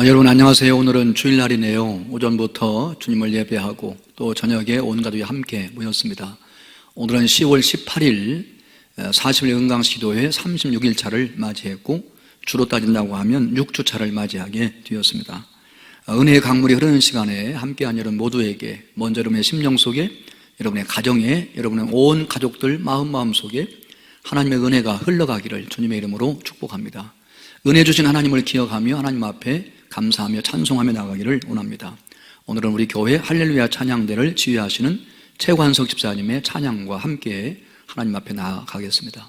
여러분 안녕하세요. 오늘은 주일날이네요. 오전부터 주님을 예배하고 또 저녁에 온 가족이 함께 모였습니다. 오늘은 10월 18일 40일 은강시도회 36일 차를 맞이했고 주로 따진다고 하면 6주 차를 맞이하게 되었습니다. 은혜의 강물이 흐르는 시간에 함께한 여러분 모두에게 먼저 여러분의 심령 속에, 여러분의 가정에, 여러분의 온 가족들 마음 속에 하나님의 은혜가 흘러가기를 주님의 이름으로 축복합니다. 은혜 주신 하나님을 기억하며 하나님 앞에 감사하며 찬송하며 나가기를 원합니다. 오늘은 우리 교회 할렐루야 찬양대를 지휘하시는 최관석 집사님의 찬양과 함께 하나님 앞에 나아가겠습니다.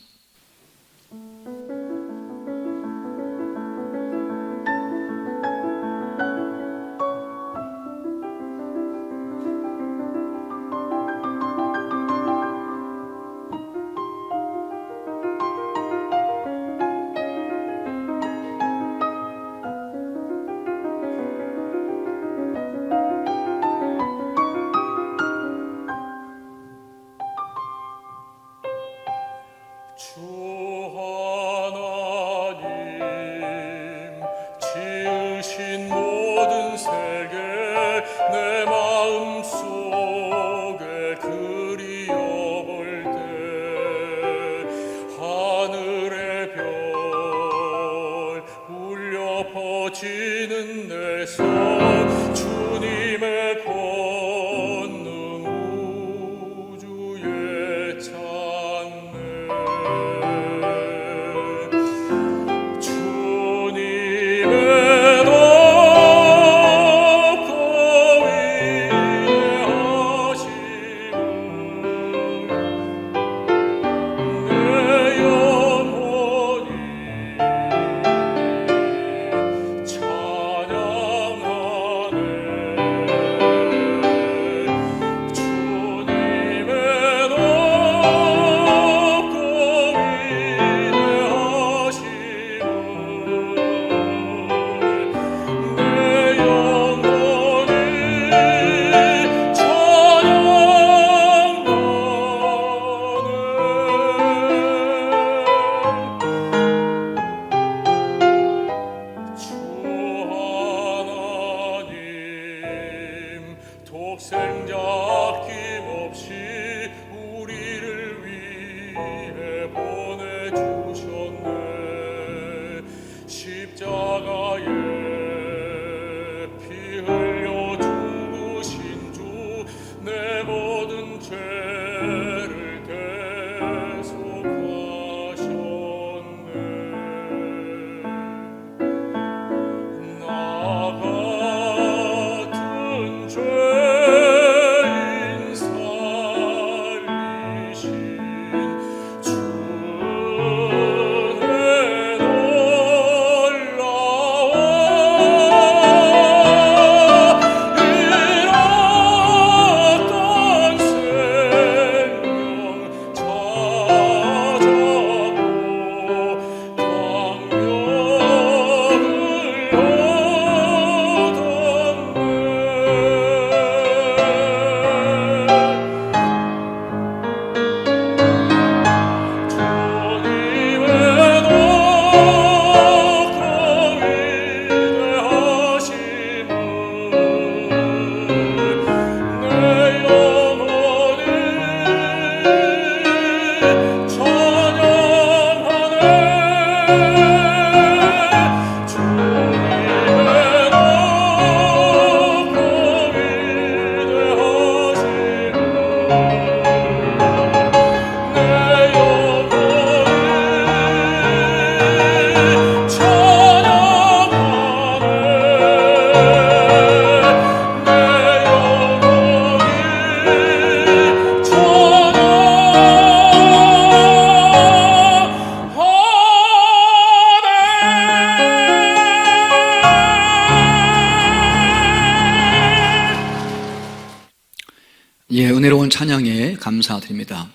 은혜로운 찬양에 감사드립니다.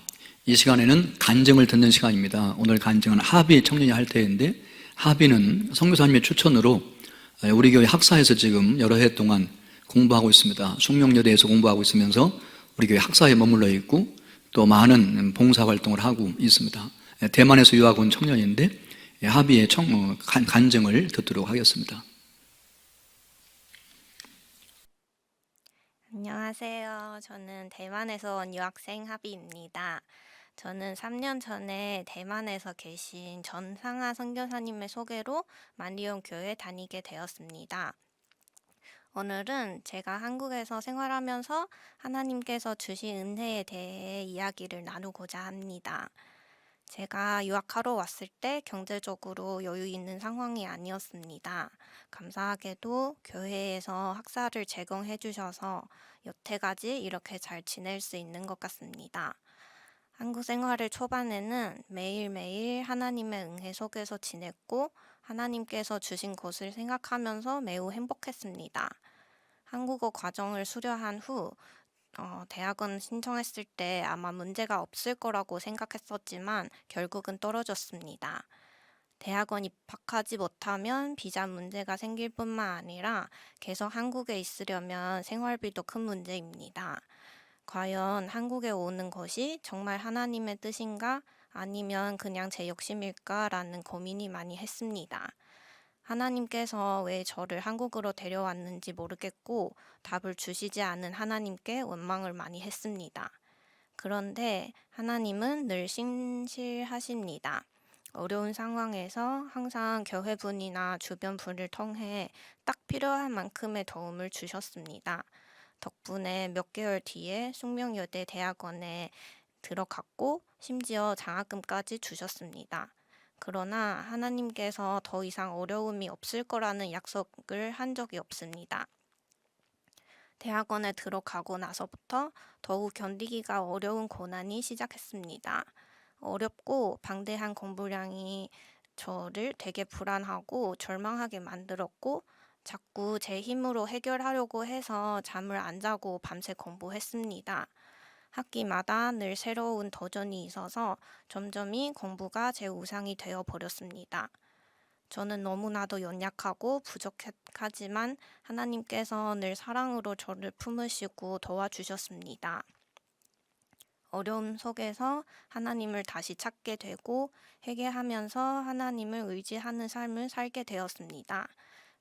이 시간에는 간증을 듣는 시간입니다. 오늘 간증은 하비 청년이 할 때인데, 하비는 선교사님의 추천으로 우리 교회 학사에서 지금 여러 해 동안 공부하고 있습니다. 숙명여대에서 공부하고 있으면서 우리 교회 학사에 머물러 있고 또 많은 봉사활동을 하고 있습니다. 대만에서 유학 온 청년인데 하비의 간증을 듣도록 하겠습니다. 안녕하세요. 저는 대만에서 온 유학생 하비입니다. 저는 3년 전에 대만에서 계신 전상하 선교사님의 소개로 마리온 교회 다니게 되었습니다. 오늘은 제가 한국에서 생활하면서 하나님께서 주신 은혜에 대해 이야기를 나누고자 합니다. 제가 유학하러 왔을 때 경제적으로 여유 있는 상황이 아니었습니다. 감사하게도 교회에서 학사를 제공해 주셔서 여태까지 이렇게 잘 지낼 수 있는 것 같습니다. 한국 생활의 초반에는 매일매일 하나님의 은혜 속에서 지냈고 하나님께서 주신 것을 생각하면서 매우 행복했습니다. 한국어 과정을 수료한 후 대학원 신청했을 때 아마 문제가 없을 거라고 생각했었지만 결국은 떨어졌습니다. 대학원 입학하지 못하면 비자 문제가 생길 뿐만 아니라 계속 한국에 있으려면 생활비도 큰 문제입니다. 과연 한국에 오는 것이 정말 하나님의 뜻인가? 아니면 그냥 제 욕심일까라는 고민이 많이 했습니다. 하나님께서 왜 저를 한국으로 데려왔는지 모르겠고 답을 주시지 않은 하나님께 원망을 많이 했습니다. 그런데 하나님은 늘 신실하십니다. 어려운 상황에서 항상 교회분이나 주변 분을 통해 딱 필요한 만큼의 도움을 주셨습니다. 덕분에 몇 개월 뒤에 숙명여대 대학원에 들어갔고 심지어 장학금까지 주셨습니다. 그러나 하나님께서 더 이상 어려움이 없을 거라는 약속을 한 적이 없습니다. 대학원에 들어가고 나서부터 더욱 견디기가 어려운 고난이 시작했습니다. 어렵고 방대한 공부량이 저를 되게 불안하고 절망하게 만들었고 자꾸 제 힘으로 해결하려고 해서 잠을 안 자고 밤새 공부했습니다. 학기마다 늘 새로운 도전이 있어서 점점이 공부가 제 우상이 되어 버렸습니다. 저는 너무나도 연약하고 부족하지만 하나님께서 늘 사랑으로 저를 품으시고 도와주셨습니다. 어려움 속에서 하나님을 다시 찾게 되고 회개하면서 하나님을 의지하는 삶을 살게 되었습니다.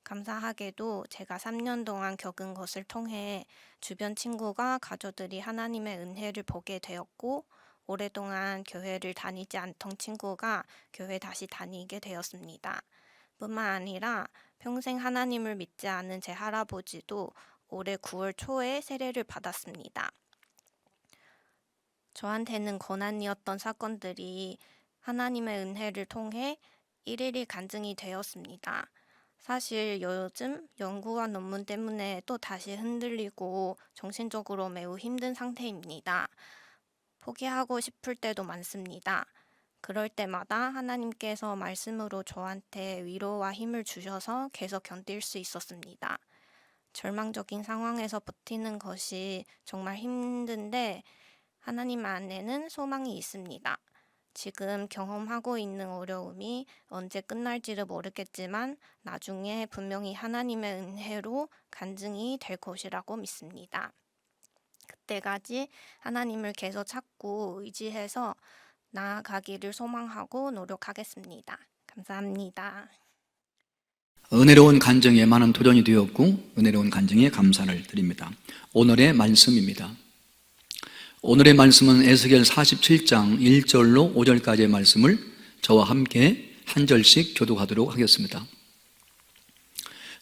감사하게도 제가 3년 동안 겪은 것을 통해 주변 친구가 가족들이 하나님의 은혜를 보게 되었고 오랫동안 교회를 다니지 않던 친구가 교회 다시 다니게 되었습니다. 뿐만 아니라 평생 하나님을 믿지 않은 제 할아버지도 올해 9월 초에 세례를 받았습니다. 저한테는 고난이었던 사건들이 하나님의 은혜를 통해 일일이 간증이 되었습니다. 사실 요즘 연구와 논문 때문에 또 다시 흔들리고 정신적으로 매우 힘든 상태입니다. 포기하고 싶을 때도 많습니다. 그럴 때마다 하나님께서 말씀으로 저한테 위로와 힘을 주셔서 계속 견딜 수 있었습니다. 절망적인 상황에서 버티는 것이 정말 힘든데 하나님 안에는 소망이 있습니다. 지금 경험하고 있는 어려움이 언제 끝날지를 모르겠지만 나중에 분명히 하나님의 은혜로 간증이 될 것이라고 믿습니다. 그때까지 하나님을 계속 찾고 의지해서 나아가기를 소망하고 노력하겠습니다. 감사합니다. 은혜로운 간증에 많은 도전이 되었고 은혜로운 간증에 감사를 드립니다. 오늘의 말씀입니다. 오늘의 말씀은 에스겔 47장 1절로 5절까지의 말씀을 저와 함께 한 절씩 교독하도록 하겠습니다.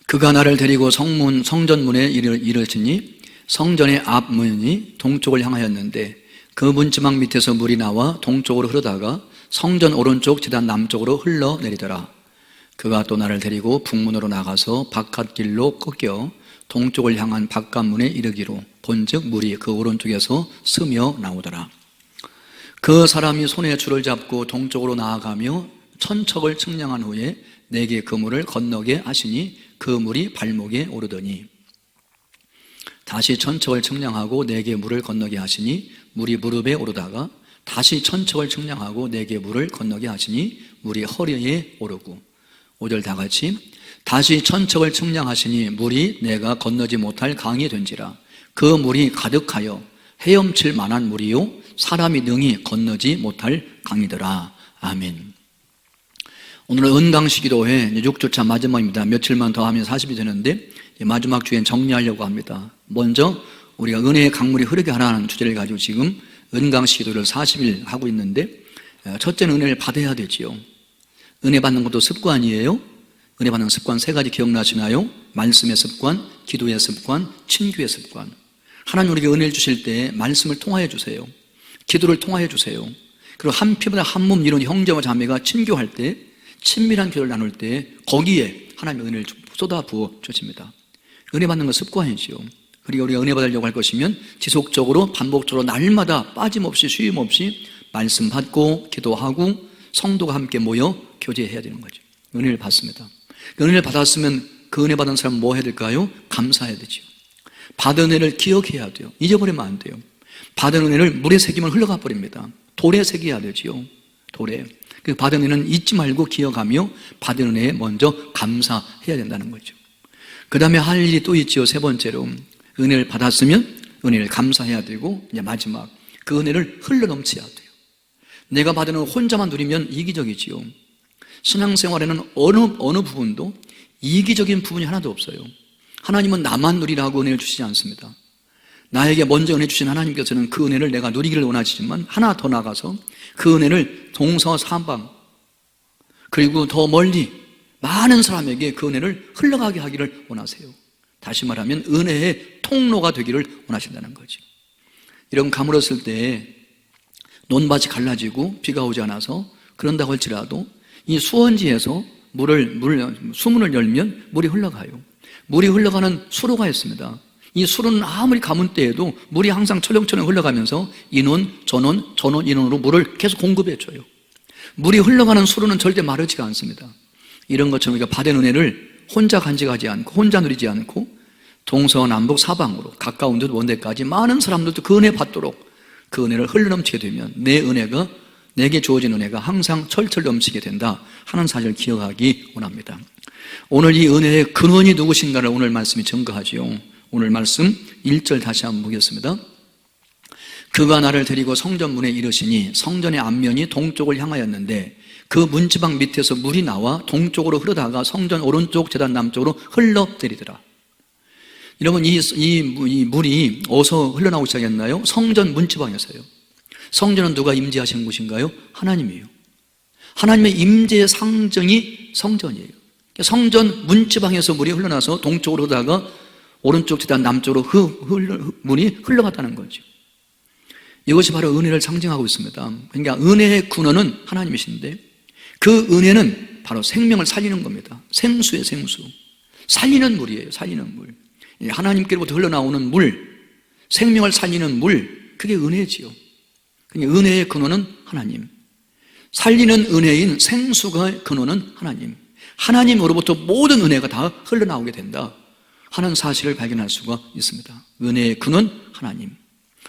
그가 나를 데리고 성전문에 이르시니 성전의 앞문이 동쪽을 향하였는데 그 문지막 밑에서 물이 나와 동쪽으로 흐르다가 성전 오른쪽 제단 남쪽으로 흘러내리더라. 그가 또 나를 데리고 북문으로 나가서 바깥길로 꺾여 동쪽을 향한 바깥문에 이르기로 본즉 물이 그 오른쪽에서 스며 나오더라. 그 사람이 손에 줄을 잡고 동쪽으로 나아가며 천척을 측량한 후에 내게 그 물을 건너게 하시니 그 물이 발목에 오르더니 다시 천척을 측량하고 내게 물을 건너게 하시니 물이 무릎에 오르다가 다시 천척을 측량하고 내게 물을 건너게 하시니 물이 허리에 오르고 5절 다 같이 다시 천척을 측량하시니 물이 내가 건너지 못할 강이 된지라 그 물이 가득하여 헤엄칠 만한 물이요 사람이 능히 건너지 못할 강이더라. 아멘. 오늘은 은강식기도회 6주차 마지막입니다. 며칠만 더 하면 40이 되는데 마지막 주엔 정리하려고 합니다. 먼저 우리가 은혜의 강물이 흐르게 하라는 주제를 가지고 지금 은강식 기도를 40일 하고 있는데, 첫째는 은혜를 받아야 되지요. 은혜 받는 것도 습관이에요. 은혜 받는 습관 3가지 기억나시나요? 말씀의 습관, 기도의 습관, 친교의 습관. 하나님 우리에게 은혜를 주실 때 말씀을 통하여 주세요. 기도를 통하여 주세요. 그리고 한 피보다 한 몸 이룬 형제와 자매가 친교할 때, 친밀한 기도를 나눌 때 거기에 하나님의 은혜를 쏟아 부어 주십니다. 은혜 받는 건 습관이지요. 그리고 우리가 은혜 받으려고 할 것이면 지속적으로 반복적으로 날마다 빠짐없이 쉼 없이 말씀 받고 기도하고 성도가 함께 모여 교제해야 되는 거죠. 은혜를 받습니다. 은혜를 받았으면 그 은혜 받은 사람은 뭐 해야 될까요? 감사해야 되죠. 받은 은혜를 기억해야 돼요. 잊어버리면 안 돼요. 받은 은혜를 물에 새기면 흘러가 버립니다. 돌에 새겨야 되지요. 돌에. 그 받은 은혜는 잊지 말고 기억하며 받은 은혜에 먼저 감사해야 된다는 거죠. 그 다음에 할 일이 또 있지요. 3번째로 은혜를 받았으면 은혜를 감사해야 되고, 이제 마지막 그 은혜를 흘러넘쳐야 돼요. 내가 받은 은혜 혼자만 누리면 이기적이지요. 신앙생활에는 어느 부분도 이기적인 부분이 하나도 없어요. 하나님은 나만 누리라고 은혜를 주시지 않습니다. 나에게 먼저 은혜 주신 하나님께서는 그 은혜를 내가 누리기를 원하시지만 하나 더 나가서 그 은혜를 동서사방 그리고 더 멀리 많은 사람에게 그 은혜를 흘러가게 하기를 원하세요. 다시 말하면 은혜의 통로가 되기를 원하신다는 거죠. 이런 가물었을 때 논밭이 갈라지고 비가 오지 않아서 그런다고 할지라도 이 수원지에서 수문을 열면 물이 흘러가요. 물이 흘러가는 수로가 있습니다. 이 수로는 아무리 가뭄 때에도 물이 항상 철렁철렁 흘러가면서 인원, 전원, 인원으로 물을 계속 공급해줘요. 물이 흘러가는 수로는 절대 마르지가 않습니다. 이런 것처럼 우리가 받은 은혜를 혼자 간직하지 않고 혼자 누리지 않고 동서남북 사방으로 가까운 듯 먼 데까지 많은 사람들도 그 은혜 받도록 그 은혜를 흘러넘치게 되면 내게 주어진 은혜가 항상 철철 넘치게 된다 하는 사실을 기억하기 원합니다. 오늘 이 은혜의 근원이 누구신가를 오늘 말씀이 증거하지요. 오늘 말씀 1절 다시 한번 보겠습니다. 그가 나를 데리고 성전문에 이르시니 성전의 앞면이 동쪽을 향하였는데 그 문지방 밑에서 물이 나와 동쪽으로 흐르다가 성전 오른쪽 제단 남쪽으로 흘러내리더라. 여러분 이 물이 어디서 흘러나오기 시작했나요? 성전 문지방에서요. 성전은 누가 임재하신 곳인가요? 하나님이에요. 하나님의 임재의 상징이 성전이에요. 성전 문지방에서 물이 흘러나서 동쪽으로 흐르다가 오른쪽 제단 남쪽으로 물이 흘러갔다는 거죠. 이것이 바로 은혜를 상징하고 있습니다. 그러니까 은혜의 근원은 하나님이신데 그 은혜는 바로 생명을 살리는 겁니다. 생수예요, 생수. 살리는 물이에요, 살리는 물. 하나님께로부터 흘러나오는 물, 생명을 살리는 물, 그게 은혜지요. 그러니까 은혜의 근원은 하나님. 살리는 은혜인 생수가 근원은 하나님. 하나님으로부터 모든 은혜가 다 흘러나오게 된다 하는 사실을 발견할 수가 있습니다. 은혜의 근원 하나님.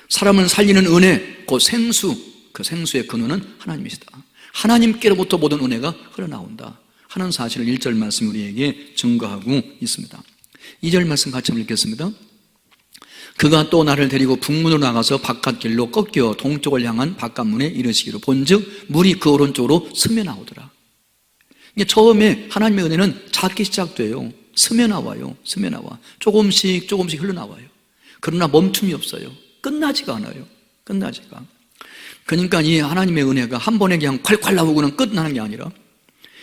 사람을 살리는 은혜, 그 생수, 그 생수의 근원은 하나님이시다. 하나님께로부터 모든 은혜가 흘러나온다 하는 사실을 1절 말씀 우리에게 증거하고 있습니다. 2절 말씀 같이 한번 읽겠습니다. 그가 또 나를 데리고 북문으로 나가서 바깥길로 꺾여 동쪽을 향한 바깥문에 이르시기로 본즉 물이 그 오른쪽으로 스며나오더라. 이게 처음에 하나님의 은혜는 작게 시작돼요. 스며나와요. 스며나와. 조금씩 흘러나와요. 그러나 멈춤이 없어요. 끝나지가 않아요. 끝나지가. 그러니까 이 하나님의 은혜가 한 번에 그냥 콸콸 나오고는 끝나는 게 아니라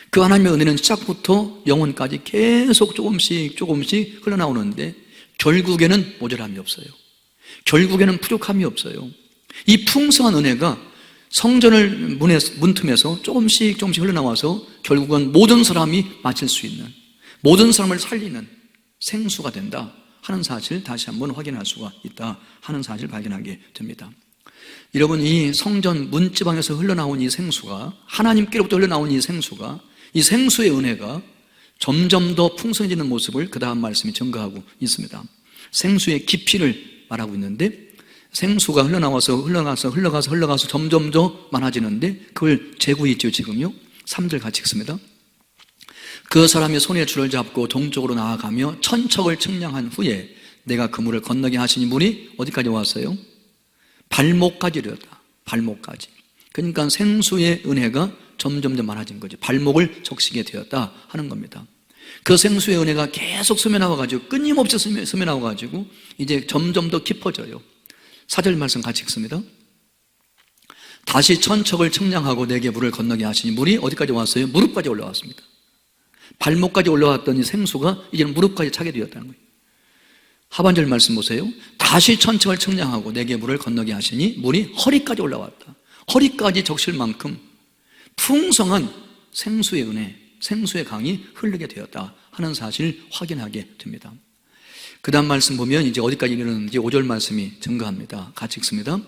그 하나님의 은혜는 시작부터 영혼까지 계속 조금씩 흘러나오는데 결국에는 모자람이 없어요. 결국에는 부족함이 없어요. 이 풍성한 은혜가 성전을 문틈에서 조금씩 흘러나와서 결국은 모든 사람이 마실 수 있는, 모든 사람을 살리는 생수가 된다 하는 사실 다시 한번 확인할 수가 있다 하는 사실을 발견하게 됩니다. 여러분, 이 성전 문지방에서 흘러나온 이 생수가, 하나님께로부터 흘러나온 이 생수가, 이 생수의 은혜가 점점 더 풍성해지는 모습을 그 다음 말씀이 증거하고 있습니다. 생수의 깊이를 말하고 있는데 생수가 흘러가서 점점 더 많아지는데 그걸 재고 있죠. 지금요 3절 같이 읽습니다. 그 사람이 손에 줄을 잡고 동쪽으로 나아가며 천척을 측량한 후에 내가 그 물을 건너게 하시니 물이 어디까지 왔어요? 발목까지 이르렀다. 발목까지. 그러니까 생수의 은혜가 점점 더 많아진 거죠. 발목을 적시게 되었다 하는 겁니다. 그 생수의 은혜가 계속 스며나와가지고 끊임없이 스며나와가지고 이제 점점 더 깊어져요. 4절 말씀 같이 읽습니다. 다시 천척을 측량하고 내게 물을 건너게 하시니 물이 어디까지 왔어요? 무릎까지 올라왔습니다. 발목까지 올라왔던 이 생수가 이제는 무릎까지 차게 되었다는 거예요. 하반절 말씀 보세요. 다시 천척을 측량하고 내게 물을 건너게 하시니 물이 허리까지 올라왔다. 허리까지 적실 만큼 풍성한 생수의 은혜, 생수의 강이 흐르게 되었다 하는 사실을 확인하게 됩니다. 그 다음 말씀 보면 이제 어디까지 이르는지 5절 말씀이 증가합니다. 같이 읽습니다.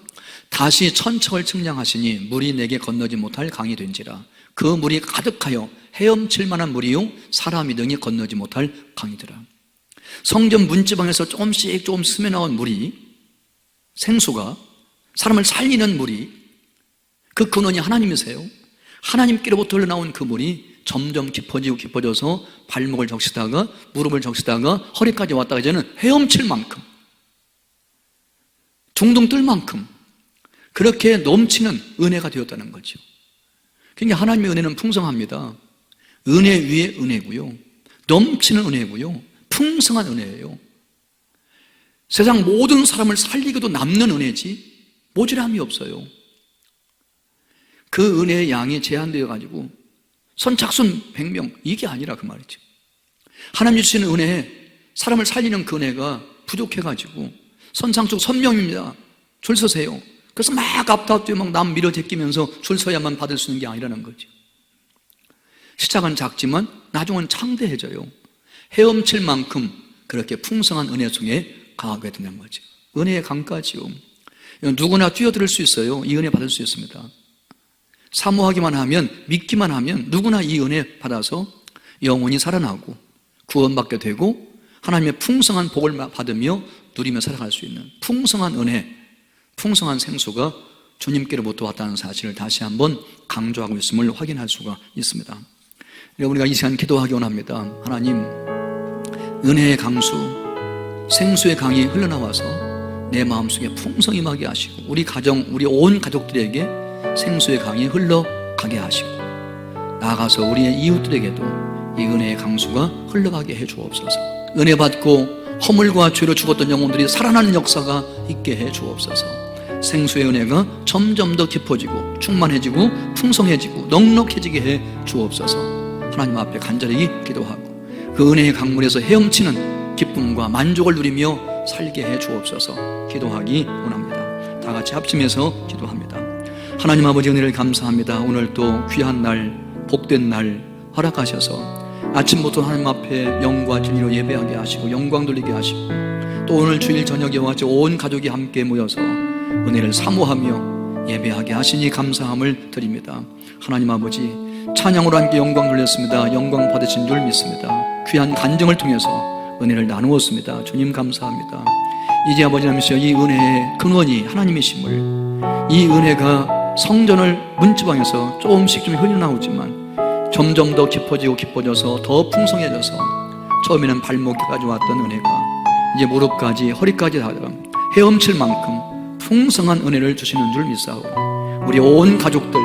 다시 천척을 측량하시니 물이 내게 건너지 못할 강이 된지라. 그 물이 가득하여 헤엄칠 만한 물이요 사람이 등이 건너지 못할 강이더라. 성전 문지방에서 조금씩 스며나온 물이, 생수가, 사람을 살리는 물이, 그 근원이 하나님이세요. 하나님께로부터 흘러나온 그 물이 점점 깊어지고 깊어져서 발목을 적시다가 무릎을 적시다가 허리까지 왔다가 이제는 헤엄칠 만큼, 둥둥 뜰 만큼 그렇게 넘치는 은혜가 되었다는 거죠. 그러니까 하나님의 은혜는 풍성합니다. 은혜 위에 은혜고요, 넘치는 은혜고요, 풍성한 은혜예요. 세상 모든 사람을 살리고도 남는 은혜지 모자람이 없어요. 그 은혜의 양이 제한되어 가지고 선착순 100명 이게 아니라 그 말이죠. 하나님 주시는 은혜에 사람을 살리는 그 은혜가 부족해가지고 선상적 1000명입니다. 줄 서세요. 그래서 막 앞다투어 막 남 밀어 제끼면서 줄 서야만 받을 수 있는 게 아니라는 거죠. 시작은 작지만 나중은 창대해져요. 헤엄칠 만큼 그렇게 풍성한 은혜 속에 강하게 되는 거죠. 은혜의 강까지요. 누구나 뛰어들 수 있어요. 이 은혜 받을 수 있습니다. 사모하기만 하면, 믿기만 하면 누구나 이 은혜 받아서 영원히 살아나고 구원받게 되고 하나님의 풍성한 복을 받으며 누리며 살아갈 수 있는 풍성한 은혜, 풍성한 생수가 주님께로부터 왔다는 사실을 다시 한번 강조하고 있음을 확인할 수가 있습니다. 우리가 이 시간 기도하기 원합니다. 하나님, 은혜의 강수, 생수의 강이 흘러나와서 내 마음속에 풍성히 임하게 하시고 우리 가정, 우리 온 가족들에게 생수의 강이 흘러가게 하시고 나아가서 우리의 이웃들에게도 이 은혜의 강수가 흘러가게 해 주옵소서. 은혜 받고 허물과 죄로 죽었던 영혼들이 살아나는 역사가 있게 해 주옵소서. 생수의 은혜가 점점 더 깊어지고 충만해지고 풍성해지고 넉넉해지게 해 주옵소서. 하나님 앞에 간절히 기도하고 그 은혜의 강물에서 헤엄치는 기쁨과 만족을 누리며 살게 해 주옵소서. 기도하기 원합니다. 다 같이 합심해서 기도합니다. 하나님 아버지, 은혜를 감사합니다. 오늘 또 귀한 날, 복된 날 허락하셔서 아침부터 하나님 앞에 영과 진리로 예배하게 하시고 영광 돌리게 하시고 또 오늘 주일 저녁에 와서 온 가족이 함께 모여서 은혜를 사모하며 예배하게 하시니 감사함을 드립니다. 하나님 아버지, 찬양으로 함께 영광 돌렸습니다. 영광 받으신 줄 믿습니다. 귀한 간증을 통해서 은혜를 나누었습니다. 주님 감사합니다. 이제 아버지 하면서 이 은혜의 근원이 하나님이심을, 이 은혜가 성전을 문지방에서 조금씩 좀 흘러나오지만 점점 더 깊어지고 깊어져서 더 풍성해져서 처음에는 발목까지 왔던 은혜가 이제 무릎까지 허리까지 닿아 헤엄칠 만큼 풍성한 은혜를 주시는 줄 믿사오니 우리 온 가족들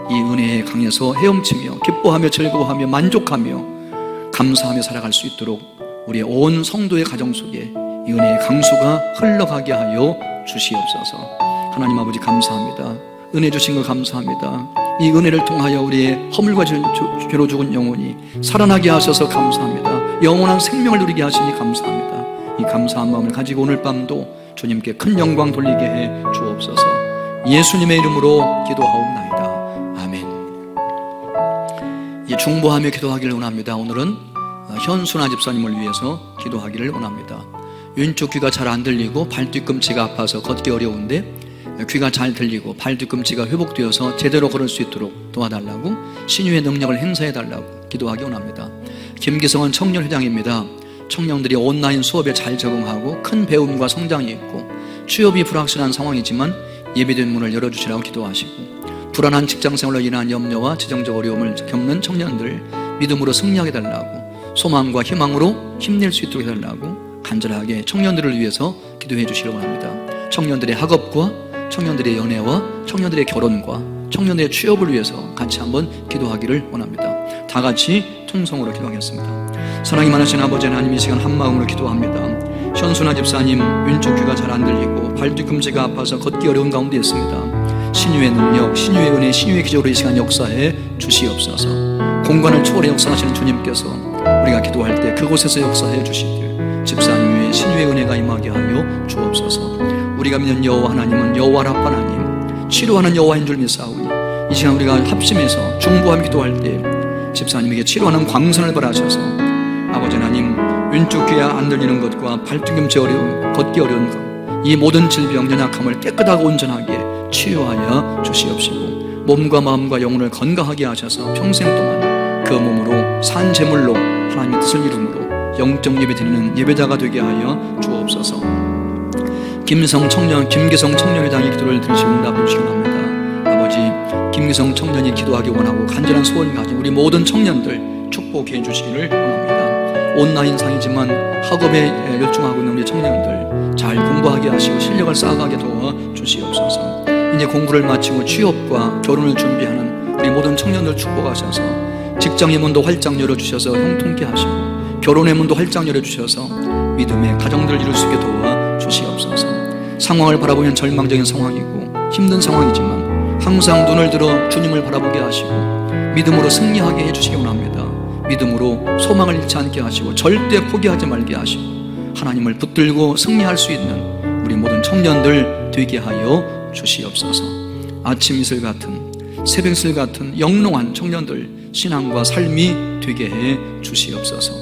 이 은혜의 강에서 헤엄치며 기뻐하며 즐거워하며 만족하며 감사하며 살아갈 수 있도록 우리의 온 성도의 가정 속에 이 은혜의 강수가 흘러가게 하여 주시옵소서. 하나님 아버지 감사합니다. 은혜 주신 거 감사합니다. 이 은혜를 통하여 우리의 허물과 죄로 죽은 영혼이 살아나게 하셔서 감사합니다. 영원한 생명을 누리게 하시니 감사합니다. 이 감사한 마음을 가지고 오늘 밤도 주님께 큰 영광 돌리게 해 주옵소서. 예수님의 이름으로 기도하옵나이다. 아멘. 이 중보하며 기도하기를 원합니다. 오늘은 현순아 집사님을 위해서 기도하기를 원합니다. 왼쪽 귀가 잘 안 들리고 발 뒤꿈치가 아파서 걷기 어려운데 귀가 잘 들리고 발 뒤꿈치가 회복되어서 제대로 걸을 수 있도록 도와달라고, 신유의 능력을 행사해달라고 기도하기 원합니다. 김기성은 청년회장입니다. 청년들이 온라인 수업에 잘 적응하고 큰 배움과 성장이 있고 취업이 불확실한 상황이지만 예비된 문을 열어주시라고 기도하시고, 불안한 직장생활로 인한 염려와 재정적 어려움을 겪는 청년들 믿음으로 승리하게 해달라고, 소망과 희망으로 힘낼 수 있도록 해달라고 간절하게 청년들을 위해서 기도해 주시려고 합니다. 청년들의 학업과 청년들의 연애와 청년들의 결혼과 청년들의 취업을 위해서 같이 한번 기도하기를 원합니다. 다 같이 통성으로 기도하겠습니다. 사랑이 많으신 아버지 하나님, 이 시간 한 마음으로 기도합니다. 현순아 집사님 왼쪽 귀가 잘 안 들리고 발뒤꿈치가 아파서 걷기 어려운 가운데 있습니다. 신유의 능력, 신유의 은혜, 신유의 기적으로 이 시간 역사해 주시옵소서. 공간을 초월해 역사하시는 주님께서 우리가 기도할 때 그곳에서 역사해 주시길 집사님 위에 신유의 은혜가 임하게 하여 주옵소서. 우리가 믿는 여호와 하나님은 여호와라 하나님, 치료하는 여호와인 줄 믿사오니 이 시간 우리가 합심해서 중보하며 기도할 때 집사님에게 치료하는 광선을 발하셔서 아버지 하나님, 왼쪽 귀에 안 들리는 것과 발뒤꿈치 어려운, 걷기 어려운 것, 이 모든 질병, 연약함을 깨끗하고 온전하게 치유하여 주시옵시고 몸과 마음과 영혼을 건강하게 하셔서 평생 동안 그 몸으로 산 제물로 하나님의 뜻을 이루므로 영적 예배 드리는 예배자가 되게 하여 주옵소서. 김기성 청년회장의 기도를 들으시고 응답해 주시기 바랍니다. 아버지, 김기성 청년이 기도하기 원하고 간절한 소원을 가진 우리 모든 청년들 축복해 주시기를 원합니다. 온라인상이지만 학업에 열중하고 있는 우리 청년들 잘 공부하게 하시고 실력을 쌓아가게 도와 주시옵소서. 이제 공부를 마치고 취업과 결혼을 준비하는 우리 모든 청년들 축복하셔서 직장의 문도 활짝 열어주셔서 형통케 하시고 결혼의 문도 활짝 열어주셔서 믿음의 가정들을 이룰 수 있게 도와 주시옵소서. 상황을 바라보면 절망적인 상황이고 힘든 상황이지만 항상 눈을 들어 주님을 바라보게 하시고 믿음으로 승리하게 해주시기 원합니다. 믿음으로 소망을 잃지 않게 하시고 절대 포기하지 말게 하시고 하나님을 붙들고 승리할 수 있는 우리 모든 청년들 되게 하여 주시옵소서. 아침 이슬 같은 새벽 이슬 같은 영롱한 청년들 신앙과 삶이 되게 해 주시옵소서.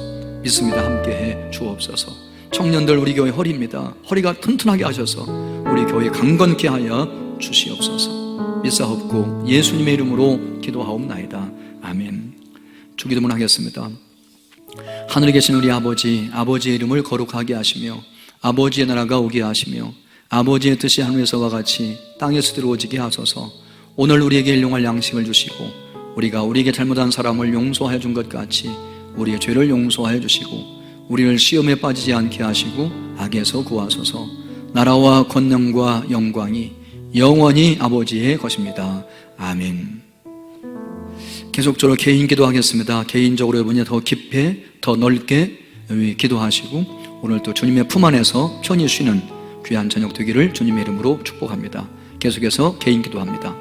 믿습니다. 함께 해 주옵소서. 청년들 우리 교회 허리입니다. 허리가 튼튼하게 하셔서 우리 교회 강건케 하여 주시옵소서. 믿사옵고 예수님의 이름으로 기도하옵나이다. 아멘. 주기도문 하겠습니다. 하늘에 계신 우리 아버지, 아버지의 이름을 거룩하게 하시며 아버지의 나라가 오게 하시며 아버지의 뜻이 하늘에서와 같이 땅에서 이루어지게 하소서. 오늘 우리에게 일용할 양식을 주시고 우리가 우리에게 잘못한 사람을 용서하여 준 것 같이 우리의 죄를 용서하여 주시고 우리를 시험에 빠지지 않게 하시고 악에서 구하소서. 나라와 권능과 영광이 영원히 아버지의 것입니다. 아멘. 계속적으로 개인 기도하겠습니다. 개인적으로 여러분이 더 깊게 더 넓게 기도하시고 오늘 또 주님의 품 안에서 편히 쉬는 귀한 저녁 되기를 주님의 이름으로 축복합니다. 계속해서 개인 기도합니다.